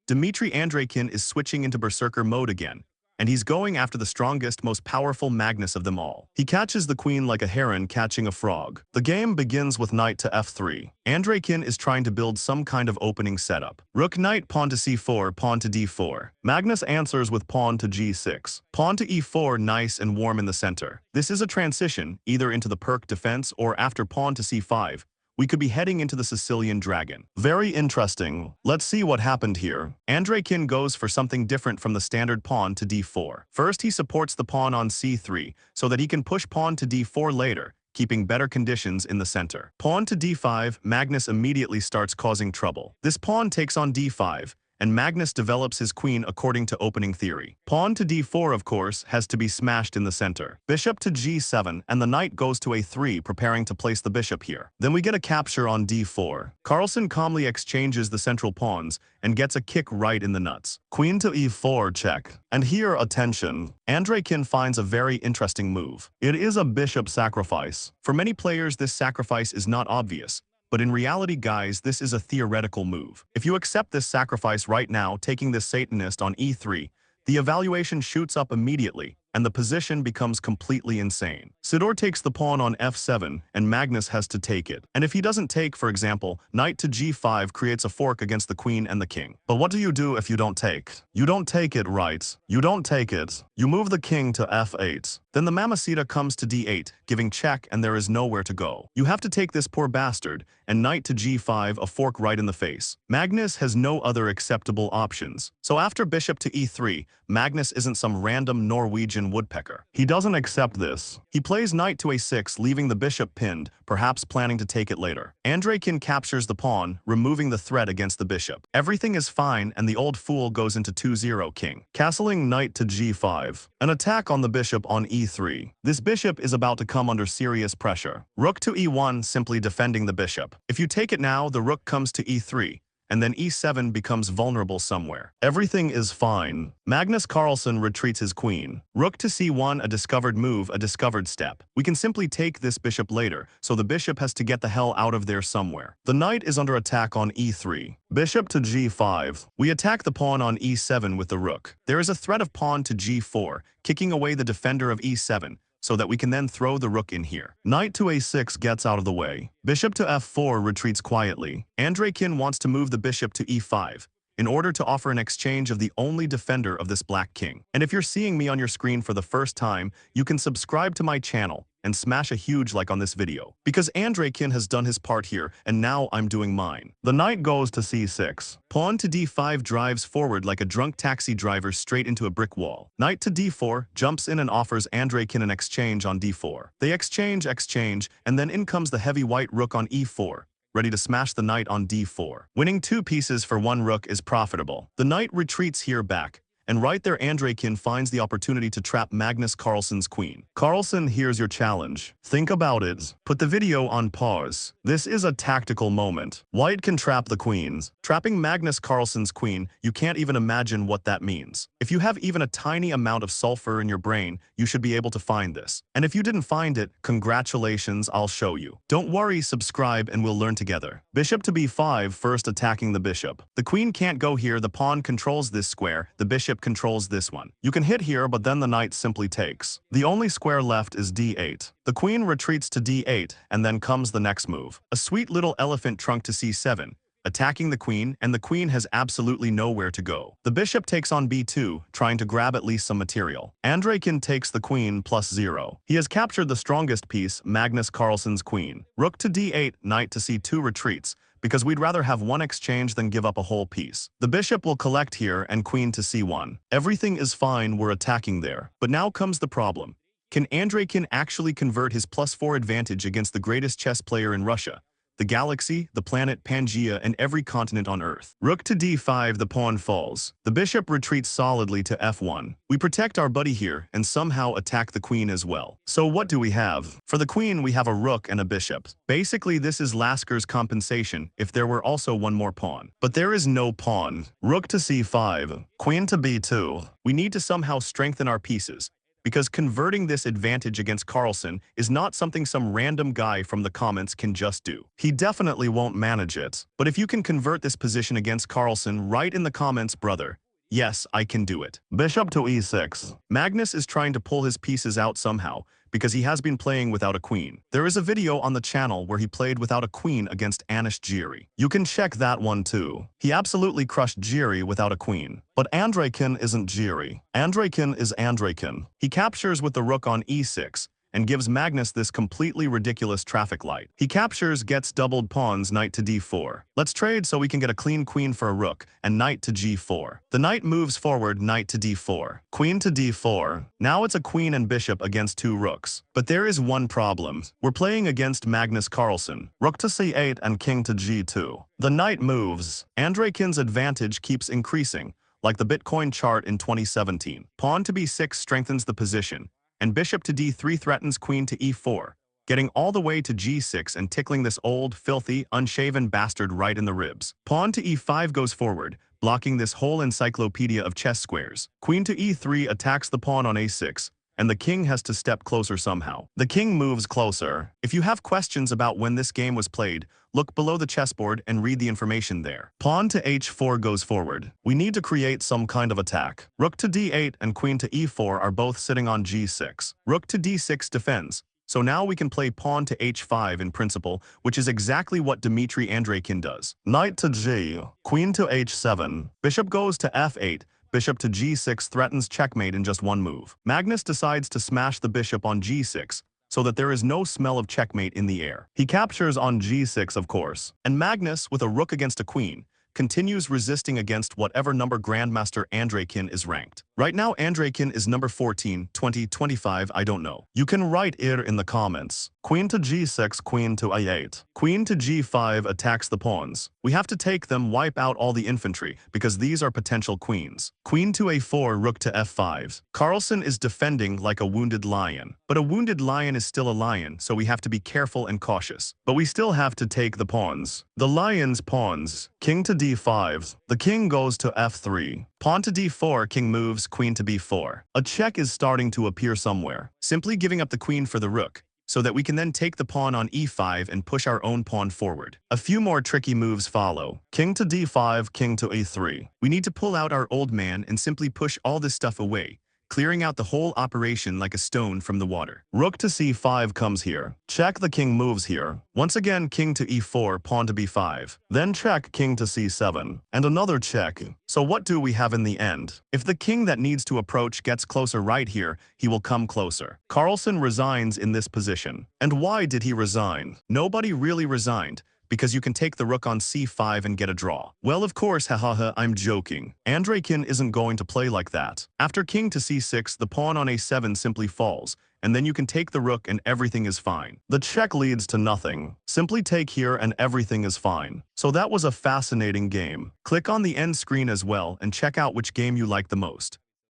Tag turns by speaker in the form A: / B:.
A: Dmitry Andreikin is switching into Berserker Mode again, and he's going after the strongest, most powerful Magnus of them all. He catches the queen like a heron catching a frog. The game begins with knight to f3. Andreikin is trying to build some kind of opening setup. Rook knight pawn to c4, pawn to d4. Magnus answers with pawn to g6. Pawn to e4, nice and warm in the center. This is a transition, either into the perk defense or after pawn to c5. We could be heading into the Sicilian Dragon. Very interesting. Let's see what happened here. Andreikin goes for something different from the standard pawn to d4. First, he supports the pawn on c3 so that he can push pawn to d4 later, keeping better conditions in the center. Pawn to d5, Magnus immediately starts causing trouble. This pawn takes on d5, and Magnus develops his queen according to opening theory. Pawn to d4, of course, has to be smashed in the center. Bishop to g7, and the knight goes to a3, preparing to place the bishop here. Then we get a capture on d4. Carlsen calmly exchanges the central pawns and gets a kick right in the nuts. Queen to e4, check. And here, attention. Andreikin finds a very interesting move. It is a bishop sacrifice. For many players, this sacrifice is not obvious. But in reality, guys, this is a theoretical move. If you accept this sacrifice right now, taking this Satanist on e3, the evaluation shoots up immediately, and the position becomes completely insane. Sidor takes the pawn on f7, and Magnus has to take it. And if he doesn't take, for example, knight to g5 creates a fork against the queen and the king. But what do you do if you don't take? You don't take it, right? You don't take it. You move the king to f8. Then the Mamacita comes to d8, giving check, and there is nowhere to go. You have to take this poor bastard, and knight to g5, a fork right in the face. Magnus has no other acceptable options. So after bishop to e3, Magnus isn't some random Norwegian woodpecker. He doesn't accept this. He plays knight to a6, leaving the bishop pinned, perhaps planning to take it later. Andreikin captures the pawn, removing the threat against the bishop. Everything is fine, and the old fool goes into 2-0 king. Castling knight to g5. An attack on the bishop on e3. This bishop is about to come under serious pressure. Rook to e1, simply defending the bishop. If you take it now, the rook comes to e3. And then e7 becomes vulnerable somewhere. Everything is fine. Magnus Carlsen retreats his queen. Rook to c1, a discovered move, a discovered step. We can simply take this bishop later, so the bishop has to get the hell out of there somewhere. The knight is under attack on e3. Bishop to g5. We attack the pawn on e7 with the rook. There is a threat of pawn to g4, kicking away the defender of e7, so that we can then throw the rook in here. Knight to a6 gets out of the way. Bishop to f4 retreats quietly. Andreikin wants to move the bishop to e5 in order to offer an exchange of the only defender of this black king. And if you're seeing me on your screen for the first time, you can subscribe to my channel and smash a huge like on this video, because Andreikin has done his part here, and now I'm doing mine. The knight goes to c6. Pawn to d5 drives forward like a drunk taxi driver straight into a brick wall. Knight to d4 jumps in and offers Andreikin an exchange on d4. They exchange, and then in comes the heavy white rook on e4, ready to smash the knight on d4. Winning 2 pieces for 1 rook is profitable. The knight retreats here back, and right there Andreikin finds the opportunity to trap Magnus Carlsen's queen. Carlsen, here's your challenge. Think about it. Put the video on pause. This is a tactical moment. White can trap the queens. Trapping Magnus Carlsen's queen, you can't even imagine what that means. If you have even a tiny amount of sulfur in your brain, you should be able to find this. And if you didn't find it, congratulations, I'll show you. Don't worry, subscribe and we'll learn together. Bishop to b5, first attacking the bishop. The queen can't go here, the pawn controls this square, the bishop controls this one. You can hit here, but then the knight simply takes. The only square left is d8. The queen retreats to d8, and then comes the next move. A sweet little elephant trunk to c7, attacking the queen, and the queen has absolutely nowhere to go. The bishop takes on b2, trying to grab at least some material. Andreikin takes the queen +0. He has captured the strongest piece, Magnus Carlsen's queen. Rook to d8, knight to c2 retreats, because we'd rather have one exchange than give up a whole piece. The bishop will collect here and queen to c1. Everything is fine, we're attacking there. But now comes the problem. Can Andreikin actually convert his +4 advantage against the greatest chess player in Russia, the galaxy, the planet Pangea, and every continent on Earth? Rook to d5, the pawn falls. The bishop retreats solidly to f1. We protect our buddy here and somehow attack the queen as well. So what do we have? For the queen, we have a rook and a bishop. Basically, this is Lasker's compensation if there were also one more pawn. But there is no pawn. Rook to c5, queen to b2. We need to somehow strengthen our pieces. because converting this advantage against Carlsen is not something some random guy from the comments can just do. He definitely won't manage it. But if you can convert this position against Carlsen, write in the comments, brother. Yes, I can do it. Bishop to e6. Magnus is trying to pull his pieces out somehow, because he has been playing without a queen. There is a video on the channel where he played without a queen against Anish Giri. You can check that one too. He absolutely crushed Giri without a queen. But Andreikin isn't Giri. Andreikin is Andreikin. He captures with the rook on e6, and gives Magnus this completely ridiculous traffic light. He captures, gets doubled pawns, knight to d4. Let's trade so we can get a clean queen for a rook, and knight to g4. The knight moves forward, knight to d4. Queen to d4. Now it's a queen and bishop against two rooks. But there is one problem. We're playing against Magnus Carlsen. Rook to c8 and king to g2. The knight moves. Andreikin's advantage keeps increasing, like the Bitcoin chart in 2017. Pawn to b6 strengthens the position, and bishop to d3 threatens queen to e4, getting all the way to g6 and tickling this old, filthy, unshaven bastard right in the ribs. Pawn to e5 goes forward, blocking this whole encyclopedia of chess squares. Queen to e3 attacks the pawn on a6, and the king has to step closer somehow. The king moves closer. If you have questions about when this game was played, look below the chessboard and read the information there. Pawn to h4 goes forward. We need to create some kind of attack. Rook to d8 and queen to e4 are both sitting on g6. Rook to d6 defends. So now we can play pawn to h5 in principle, which is exactly what Dmitry Andreikin does. Knight to g, queen to h7. Bishop goes to f8. Bishop to g6 threatens checkmate in just one move. Magnus decides to smash the bishop on g6, so that there is no smell of checkmate in the air. He captures on g6, of course. And Magnus, with a rook against a queen, continues resisting against whatever number Grandmaster Andreikin is ranked. Right now, Andreikin is number 14, 20, 25, I don't know. You can write it in the comments. Queen to g6, queen to a8. Queen to g5 attacks the pawns. We have to take them, wipe out all the infantry, because these are potential queens. Queen to a4, rook to f5. Carlsen is defending like a wounded lion. But a wounded lion is still a lion, so we have to be careful and cautious. But we still have to take the pawns. The lion's pawns. King to d5. The king goes to f3. Pawn to d4, king moves, queen to b4. A check is starting to appear somewhere. Simply giving up the queen for the rook, so that we can then take the pawn on e5 and push our own pawn forward. A few more tricky moves follow. King to d5, king to e3. We need to pull out our old man and simply push all this stuff away, clearing out the whole operation like a stone from the water. Rook to c5 comes here. Check, the king moves here. Once again, king to e4, pawn to b5. Then check, king to c7. And another check. So what do we have in the end? If the king that needs to approach gets closer right here, he will come closer. Carlsen resigns in this position. And why did he resign? Nobody really resigned, because you can take the rook on c5 and get a draw. Well, of course, hahaha, I'm joking. Andreikin isn't going to play like that. After king to c6, the pawn on a7 simply falls, and then you can take the rook and everything is fine. The check leads to nothing. Simply take here and everything is fine. So that was a fascinating game. Click on the end screen as well and check out which game you like the most.